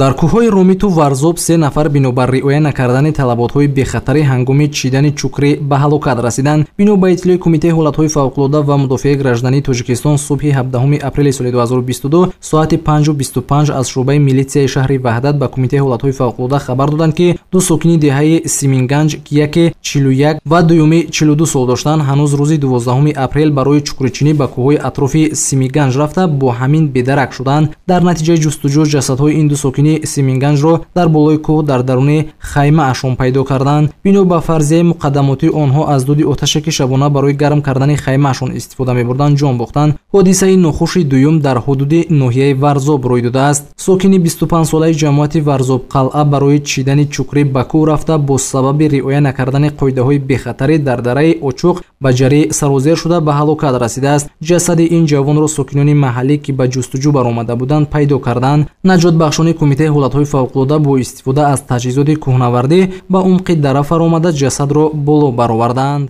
дар кӯҳҳои Ромиту Варзоб 3 нафар бинобар риоя накардани талаботҳои бехатарӣ ҳангоми чидани чукрӣ ба ҳалокат расиданд. Бино ба иттилои Кумитаи ҳолатҳои фавқулода ва мудофиаи граждании Тоҷикистон субҳи 17 апрели соли 2022 соати 5:25 аз шуъбаи милитсияи шаҳри Ваҳдат ба Кумитаи ҳолатҳои фавқулода хабар доданд, ки ду сокини деҳаи Симинганҷ, ки яке 41 ва дуюми 42 сол доштанд, ҳанӯз рӯзи 12 апрел барои чукричинӣ ба кӯҳҳои атрофи Симинганҷ рафта бо ҳамин бедарак шуданд. Дар натиҷаи ҷустуҷӯ ҷасадҳои ин ду сокини Симинганҷро дар болои кӯҳ дар даруни хаймаашон пайдо карданд. Бино ба фарзияи муқаддамоти онҳо аз дуди оташе ки шабона барои гарм кардани хаймаашон истифода мебурданд ҷон бохтанд. ҳодисаи нохуши дуюм дар ҳудуди ноҳияи Варзоб рӯй додааст. сокини 25 солаи ҷамоати Варзоб қалъа барои чидани чукрӣ ба кӯҳ рафта бо сабаби риоя накардани қоидаҳои бехатарӣ дар дараи очуқ ба ҷарӣ сарозер шуда ба ҳалокат расидааст. ҷасади ин ҷавонро сокинони маҳаллӣ, ки ба ҷустуҷӯ баромада буданд, пайдо карданд. наҷотбахшони Кумитаи ҳолатҳои фавқулода бо истифода аз таҷҳизоти кӯҳнавардӣ ба умқи дара фаромада ҷасадро боло бароварданд.